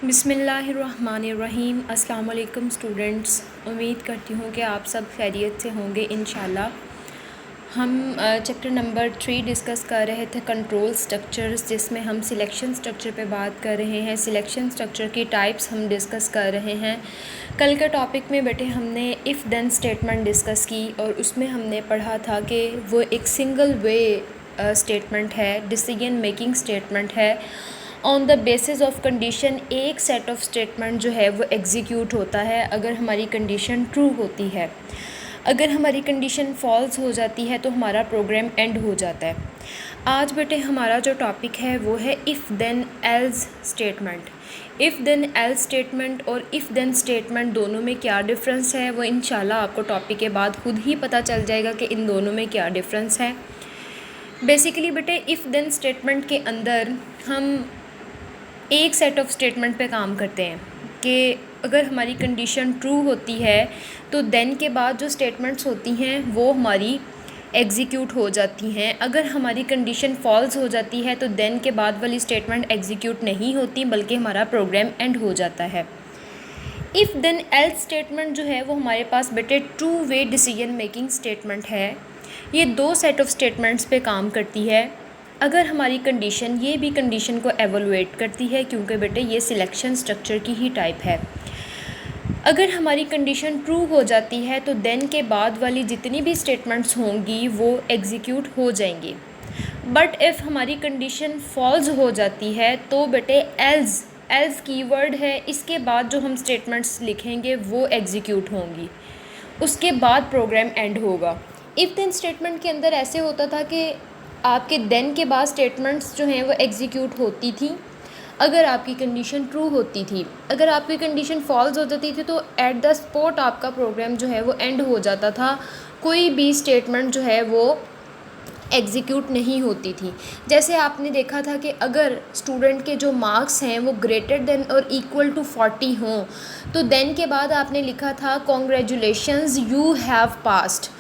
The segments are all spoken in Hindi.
बिस्मिल्लाहिर्रहमानिर्रहीम। अस्सलाम वालेकुम स्टूडेंट्स। उम्मीद करती हूँ कि आप सब खैरियत से होंगे इंशाल्लाह। हम चैप्टर नंबर 3 डिस्कस कर रहे थे कंट्रोल स्ट्रक्चर्स, जिसमें हम सिलेक्शन स्ट्रक्चर पे बात कर रहे हैं। सिलेक्शन स्ट्रक्चर की टाइप्स हम डिस्कस कर रहे हैं। कल के टॉपिक में बेटे हमने इफ़ देन स्टेटमेंट डिस्कस की और उसमें हमने पढ़ा था कि वो एक सिंगल वे स्टेटमेंट है, डिसीजन मेकिंग स्टेटमेंट है। On the basis of condition एक सेट ऑफ स्टेटमेंट जो है वो एग्जीक्यूट होता है अगर हमारी कंडीशन ट्रू होती है। अगर हमारी कंडीशन फॉल्स हो जाती है तो हमारा प्रोग्राम एंड हो जाता है। आज बेटे हमारा जो टॉपिक है वो है if then else statement. If then else statement और इफ़ देन स्टेटमेंट दोनों में क्या डिफरेंस है वो इंशाल्लाह आपको टॉपिक के बाद खुद ही पता चल जाएगा कि इन दोनों में क्या डिफरेंस है। बेसिकली बेटे इफ़ देन स्टेटमेंट के अंदर हम एक सेट ऑफ स्टेटमेंट पे काम करते हैं कि अगर हमारी कंडीशन ट्रू होती है तो देन के बाद जो स्टेटमेंट्स होती हैं वो हमारी एग्जीक्यूट हो जाती हैं। अगर हमारी कंडीशन फॉल्स हो जाती है तो देन के बाद वाली स्टेटमेंट एग्जीक्यूट नहीं होती बल्कि हमारा प्रोग्राम एंड हो जाता है। इफ़ देन एल्स स्टेटमेंट जो है वो हमारे पास बेटे two way decision making statement है। ये दो सेट ऑफ स्टेटमेंट्स पे काम करती है। अगर हमारी कंडीशन ये भी कंडीशन को एवलुएट करती है, क्योंकि बेटे ये सिलेक्शन स्ट्रक्चर की ही टाइप है। अगर हमारी कंडीशन ट्रू हो जाती है तो देन के बाद वाली जितनी भी स्टेटमेंट्स होंगी वो एग्जीक्यूट हो जाएंगी। बट इफ़ हमारी कंडीशन फॉल्स हो जाती है तो बेटे एल्स कीवर्ड है, इसके बाद जो हम स्टेटमेंट्स लिखेंगे वो एग्जीक्यूट होंगी, उसके बाद प्रोग्राम एंड होगा। इफ़ देन स्टेटमेंट के अंदर ऐसे होता था कि आपके देन के बाद स्टेटमेंट्स जो हैं वो एग्जीक्यूट होती थी अगर आपकी कंडीशन ट्रू होती थी। अगर आपकी कंडीशन फॉल्स हो जाती थी तो एट द स्पॉट आपका प्रोग्राम जो है वो एंड हो जाता था। कोई भी स्टेटमेंट जो है वो एग्जीक्यूट नहीं होती थी। जैसे आपने देखा था कि अगर स्टूडेंट के जो मार्क्स हैं वो ग्रेटर देन और इक्वल टू 40 हों तो देन के बाद आपने लिखा था कॉन्ग्रेचुलेशंस यू हैव पास्ड।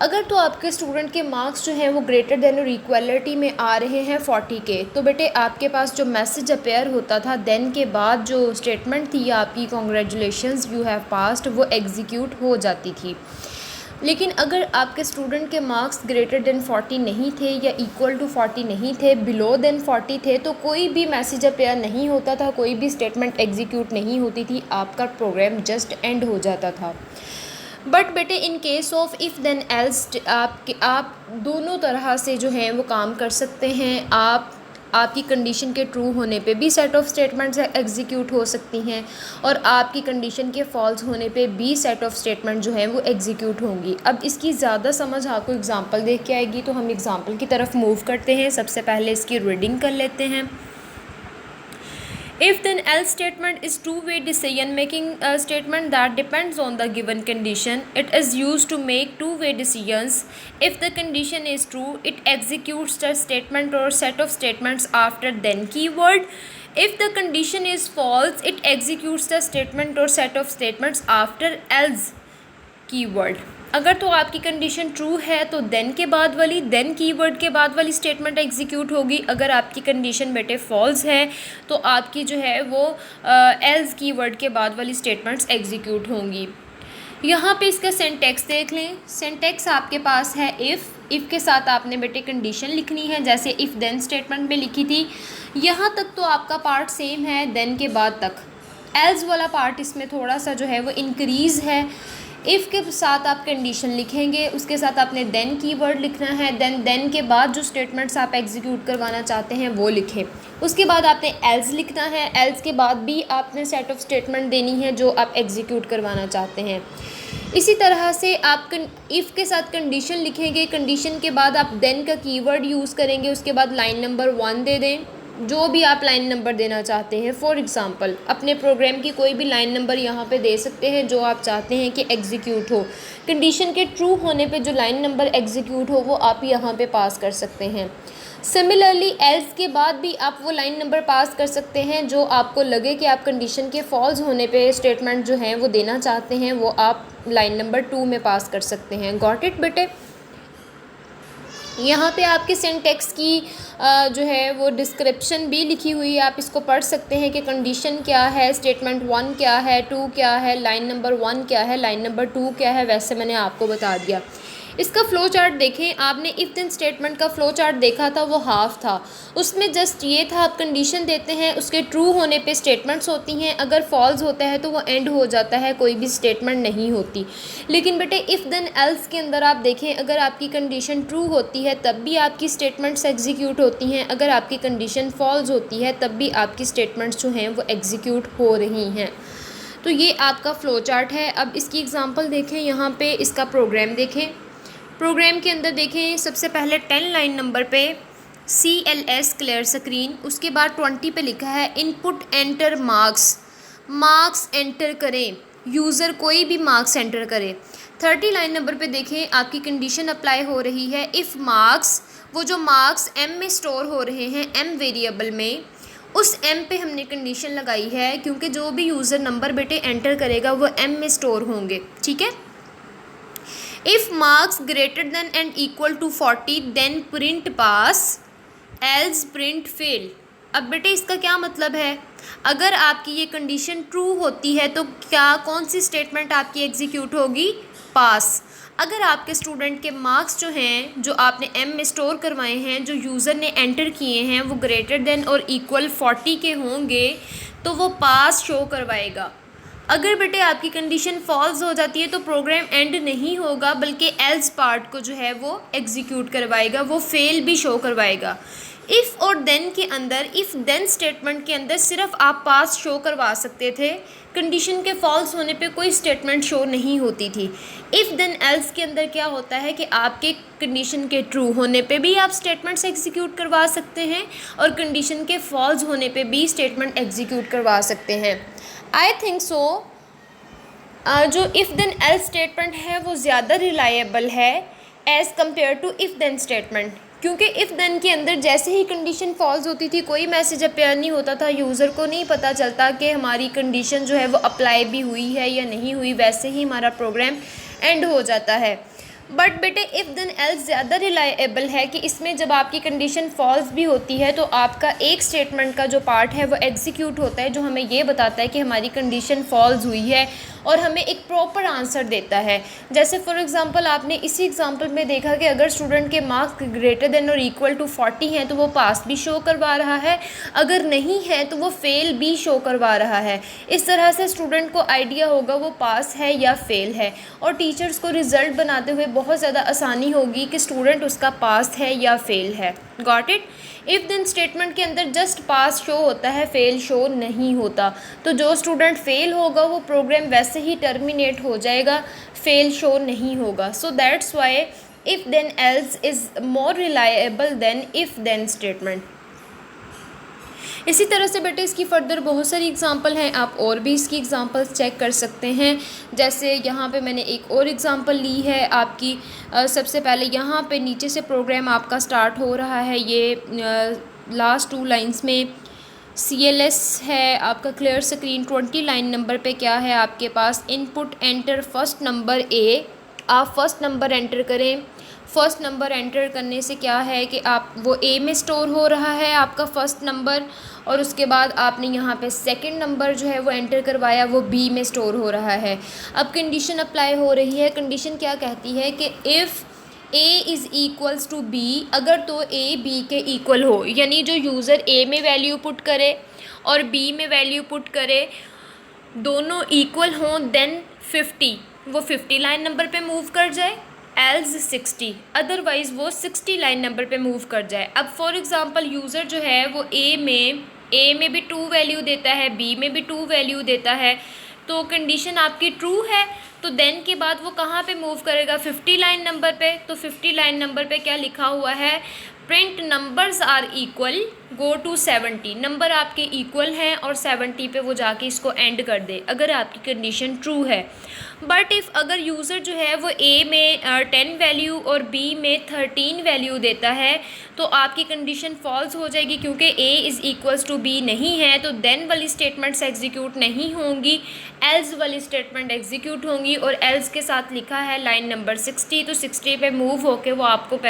अगर तो आपके स्टूडेंट के मार्क्स जो हैं वो ग्रेटर देन और इक्वलिटी में आ रहे हैं 40 के, तो बेटे आपके पास जो मैसेज अपेयर होता था देन के बाद जो स्टेटमेंट थी आपकी कॉन्ग्रेचुलेशंस यू हैव पास्ड, वो एग्जीक्यूट हो जाती थी। लेकिन अगर आपके स्टूडेंट के मार्क्स ग्रेटर देन 40 नहीं थे या इक्वल टू 40 नहीं थे, बिलो देन 40 थे, तो कोई भी मैसेज अपेयर नहीं होता था, कोई भी स्टेटमेंट एग्जीक्यूट नहीं होती थी, आपका प्रोग्राम जस्ट एंड हो जाता था। बट बेटे in case of if then else आप दोनों तरह से जो हैं वो काम कर सकते हैं। आपकी कंडीशन के ट्रू होने पे भी सेट ऑफ स्टेटमेंट्स एग्जीक्यूट हो सकती हैं और आपकी कंडीशन के फॉल्स होने पे भी सेट ऑफ स्टेटमेंट जो हैं वो एग्जीक्यूट होंगी। अब इसकी ज़्यादा समझ आपको एग्जांपल देख के आएगी, तो हम एग्जांपल की तरफ मूव करते हैं। सबसे पहले इसकी रीडिंग कर लेते हैं। If then else statement is two-way decision making statement that depends on the given condition. It is used to make two-way decisions. If the condition is true, it executes the statement or set of statements after then keyword. If the condition is false, it executes the statement or set of statements after else keyword. अगर तो आपकी कंडीशन ट्रू है तो देन के बाद वाली, देन कीवर्ड के बाद वाली स्टेटमेंट एग्जीक्यूट होगी। अगर आपकी कंडीशन बेटे फॉल्स है तो आपकी जो है वो एल्स कीवर्ड के बाद वाली स्टेटमेंट्स एग्जीक्यूट होंगी। यहाँ पे इसका सिंटैक्स देख लें। सिंटैक्स आपके पास है इफ़ के साथ आपने बेटे कंडीशन लिखनी है, जैसे इफ़ देन स्टेटमेंट में लिखी थी। यहाँ तक तो आपका पार्ट सेम है, देन के बाद तक। एल्स वाला पार्ट इसमें थोड़ा सा जो है वो इंक्रीज़ है। इफ़ के साथ आप कंडीशन लिखेंगे, उसके साथ आपने देन कीवर्ड लिखना है, देन के बाद जो स्टेटमेंट्स आप एग्जीक्यूट करवाना चाहते हैं वो लिखें। उसके बाद आपने एल्स लिखना है, एल्स के बाद भी आपने सेट ऑफ स्टेटमेंट देनी है जो आप एग्जीक्यूट करवाना चाहते हैं। इसी तरह से आप इफ़ के साथ कंडीशन लिखेंगे, कंडीशन के बाद आप देन का कीवर्ड यूज़ करेंगे, उसके बाद लाइन नंबर 1 दे दें, जो भी आप लाइन नंबर देना चाहते हैं। फॉर एग्ज़ाम्पल अपने प्रोग्राम की कोई भी लाइन नंबर यहाँ पे दे सकते हैं जो आप चाहते हैं कि एग्जीक्यूट हो। कंडीशन के ट्रू होने पे जो लाइन नंबर एग्जीक्यूट हो वो आप यहाँ पे पास कर सकते हैं। सिमिलरली एल्स के बाद भी आप वो लाइन नंबर पास कर सकते हैं जो आपको लगे कि आप कंडीशन के फॉल्स होने पे स्टेटमेंट जो हैं वो देना चाहते हैं, वो आप लाइन नंबर 2 में पास कर सकते हैं। गॉट इट बेटे? यहाँ पे आपके सिंटेक्स की जो है वो डिस्क्रिप्शन भी लिखी हुई है, आप इसको पढ़ सकते हैं कि कंडीशन क्या है, स्टेटमेंट 1 क्या है, 2 क्या है, लाइन नंबर 1 क्या है, लाइन नंबर 2 क्या है, वैसे मैंने आपको बता दिया। इसका फ़्लो चार्ट देखें, आपने इफ़ देन स्टेटमेंट का फ़्लो चार्ट देखा था, वो हाफ़ था, उसमें जस्ट ये था आप कंडीशन देते हैं, उसके ट्रू होने पे स्टेटमेंट्स होती हैं, अगर फॉल्स होता है तो वो एंड हो जाता है, कोई भी स्टेटमेंट नहीं होती। लेकिन बेटे इफ़ देन एल्स के अंदर आप देखें, अगर आपकी कंडीशन ट्रू होती है तब भी आपकी स्टेटमेंट्स एग्जीक्यूट होती हैं, अगर आपकी कंडीशन फॉल्स होती है तब भी आपकी स्टेटमेंट्स जो हैं वो एग्जीक्यूट हो रही हैं। तो ये आपका फ़्लो चार्ट है। अब इसकी एग्ज़ाम्पल देखें, यहाँ पे इसका प्रोग्राम देखें। प्रोग्राम के अंदर देखें, सबसे पहले 10 लाइन नंबर पे CLS क्लियर स्क्रीन, उसके बाद 20 पे लिखा है input enter marks, marks enter करें, यूज़र कोई भी मार्क्स एंटर करे। 30 लाइन नंबर पे देखें, आपकी कंडीशन अप्लाई हो रही है, इफ़ मार्क्स, वो जो मार्क्स M में स्टोर हो रहे हैं M वेरिएबल में, उस M पे हमने कंडीशन लगाई है क्योंकि जो भी यूज़र नंबर बेटे एंटर करेगा वो M में स्टोर होंगे, ठीक है। If marks greater than and equal to 40 then print pass, else print fail. अब बेटे इसका क्या मतलब है, अगर आपकी ये कंडीशन ट्रू होती है तो क्या कौन सी स्टेटमेंट आपकी एग्जीक्यूट होगी, पास। अगर आपके स्टूडेंट के मार्क्स जो हैं, जो आपने M में स्टोर करवाए हैं, जो यूज़र ने एंटर किए हैं, वो ग्रेटर देन और इक्वल 40 के होंगे तो वो पास शो करवाएगा। अगर बेटे आपकी कंडीशन फॉल्स हो जाती है तो प्रोग्राम एंड नहीं होगा, बल्कि एल्स पार्ट को जो है वो एग्जीक्यूट करवाएगा, वो फेल भी शो करवाएगा। इफ़ और देन के अंदर, इफ़ देन स्टेटमेंट के अंदर सिर्फ आप पास शो करवा सकते थे, कंडीशन के फॉल्स होने पे कोई स्टेटमेंट शो नहीं होती थी। इफ़ देन एल्स के अंदर क्या होता है कि आपके कंडीशन के ट्रू होने पे भी आप स्टेटमेंट्स एग्जीक्यूट करवा सकते हैं और कंडीशन के फॉल्स होने पे भी स्टेटमेंट एग्जीक्यूट करवा सकते हैं। आई थिंक सो जो इफ़ देन एल्स स्टेटमेंट है वो ज़्यादा रिलायबल है as compare to if then statement, क्योंकि इफ़ देन के अंदर जैसे ही कंडीशन फॉल्स होती थी कोई मैसेज अपेयर नहीं होता था, यूज़र को नहीं पता चलता कि हमारी कंडीशन जो है वो अप्लाई भी हुई है या नहीं हुई, वैसे ही हमारा प्रोग्राम एंड हो जाता है। बट बेटे इफ़ देन एल्स ज़्यादा रिलायबल है कि इसमें जब आपकी कंडीशन फॉल्स भी होती है तो आपका एक स्टेटमेंट का जो पार्ट है वो एग्जीक्यूट होता है, जो हमें ये बताता है कि हमारी कंडीशन फॉल्स हुई है और हमें एक प्रॉपर आंसर देता है। जैसे फॉर एग्जांपल आपने इसी एग्जांपल में देखा कि अगर स्टूडेंट के मार्क्स ग्रेटर देन और इक्वल टू 40 हैं तो वो पास भी शो करवा रहा है, अगर नहीं है तो वो फेल भी शो करवा रहा है। इस तरह से स्टूडेंट को आइडिया होगा वो पास है या फेल है, और टीचर्स को रिज़ल्ट बनाते हुए बहुत ज़्यादा आसानी होगी कि स्टूडेंट उसका पास है या फेल है। Got it. If then statement के अंदर जस्ट पास शो होता है, फेल शो नहीं होता, तो जो स्टूडेंट फेल होगा वो प्रोग्राम वैसे ही टर्मिनेट हो जाएगा, फेल शो नहीं होगा। So that's why if then else is more reliable than if then statement. इसी तरह से बेटे इसकी फ़र्दर बहुत सारी एग्ज़ाम्पल हैं, आप और भी इसकी एग्ज़ाम्पल्स चेक कर सकते हैं। जैसे यहाँ पे मैंने एक और एग्ज़ाम्पल ली है आपकी, सबसे पहले यहाँ पे नीचे से प्रोग्राम आपका स्टार्ट हो रहा है, ये लास्ट 2 लाइंस में CLS है आपका क्लियर स्क्रीन। 20 लाइन नंबर पे क्या है आपके पास, input enter first number A, आप फर्स्ट नंबर एंटर करें। फ़र्स्ट नंबर एंटर करने से क्या है कि आप वो A में स्टोर हो रहा है आपका फ़र्स्ट नंबर, और उसके बाद आपने यहाँ पे सेकंड नंबर जो है वो एंटर करवाया, वो B में स्टोर हो रहा है। अब कंडीशन अप्लाई हो रही है, कंडीशन क्या कहती है कि if A is equals to B, अगर तो A B के इक्वल हो, यानी जो यूज़र A में वैल्यू पुट करे और B में वैल्यू पुट करे दोनों इक्वल हों, देन 50 वो 50 लाइन नंबर पे मूव कर जाए, एल्स 60, अदरवाइज़ वो 60 लाइन नंबर पे मूव कर जाए। अब फॉर एग्ज़ाम्पल यूज़र जो है वो A में भी 2 वैल्यू देता है, B में भी 2 वैल्यू देता है, तो कंडीशन आपकी ट्रू है, तो देन के बाद वो कहाँ पे मूव करेगा, 50 लाइन नंबर पे। तो 50 लाइन नंबर पे क्या लिखा हुआ है, print numbers are equal go to 70, number आपके इक्वल हैं और 70 पे वो जाके इसको एंड कर दे, अगर आपकी कंडीशन ट्रू है। बट इफ़ अगर यूज़र जो है वो ए में 10 वैल्यू और बी में 13 वैल्यू देता है तो आपकी कंडीशन फॉल्स हो जाएगी, क्योंकि A is equals to B नहीं है, तो देन वाली स्टेटमेंट्स एग्जीक्यूट नहीं होंगी, एल्स वाली स्टेटमेंट एग्जीक्यूट होंगी। और एल्स के साथ लिखा है लाइन नंबर 60, तो 60 पे मूव होके वो आपको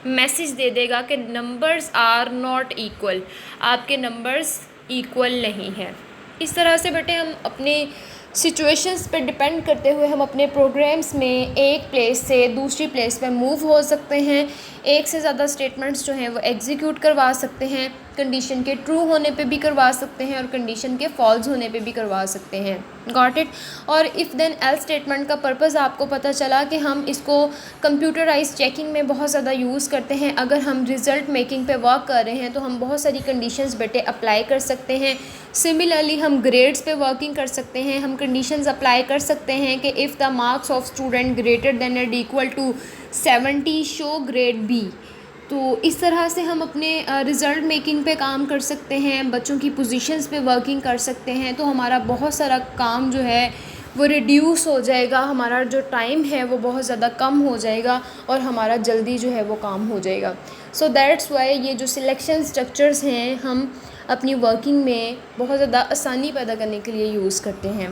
मैसेज दे देगा कि नंबर्स आर नॉट इक्वल, आपके नंबर्स इक्वल नहीं हैं। इस तरह से बेटे हम अपने सिचुएशंस पे डिपेंड करते हुए हम अपने प्रोग्राम्स में एक प्लेस से दूसरी प्लेस पे मूव हो सकते हैं, एक से ज़्यादा स्टेटमेंट्स जो हैं वो एग्जीक्यूट करवा सकते हैं, कंडीशन के ट्रू होने पे भी करवा सकते हैं और कंडीशन के फॉल्स होने पे भी करवा सकते हैं। Got it. और इफ़ देन एल्स स्टेटमेंट का पर्पज़ आपको पता चला कि हम इसको कंप्यूटराइज चेकिंग में बहुत ज़्यादा यूज़ करते हैं। अगर हम रिज़ल्ट मेकिंग पे वर्क कर रहे हैं तो हम बहुत सारी कंडीशंस बेटे अप्लाई कर सकते हैं। सिमिलरली हम ग्रेड्स पे वर्किंग कर सकते हैं, हम कंडीशंस अप्लाई कर सकते हैं कि if the marks of student greater than and equal to 70 show grade B. तो इस तरह से हम अपने रिज़ल्ट मेकिंग पे काम कर सकते हैं, बच्चों की पोजीशंस पे वर्किंग कर सकते हैं, तो हमारा बहुत सारा काम जो है वो रिड्यूस हो जाएगा, हमारा जो टाइम है वो बहुत ज़्यादा कम हो जाएगा और हमारा जल्दी जो है वो काम हो जाएगा। सो दैट्स वाई ये जो सिलेक्शन स्ट्रक्चर्स हैं हम अपनी वर्किंग में बहुत ज़्यादा आसानी पैदा करने के लिए यूज़ करते हैं।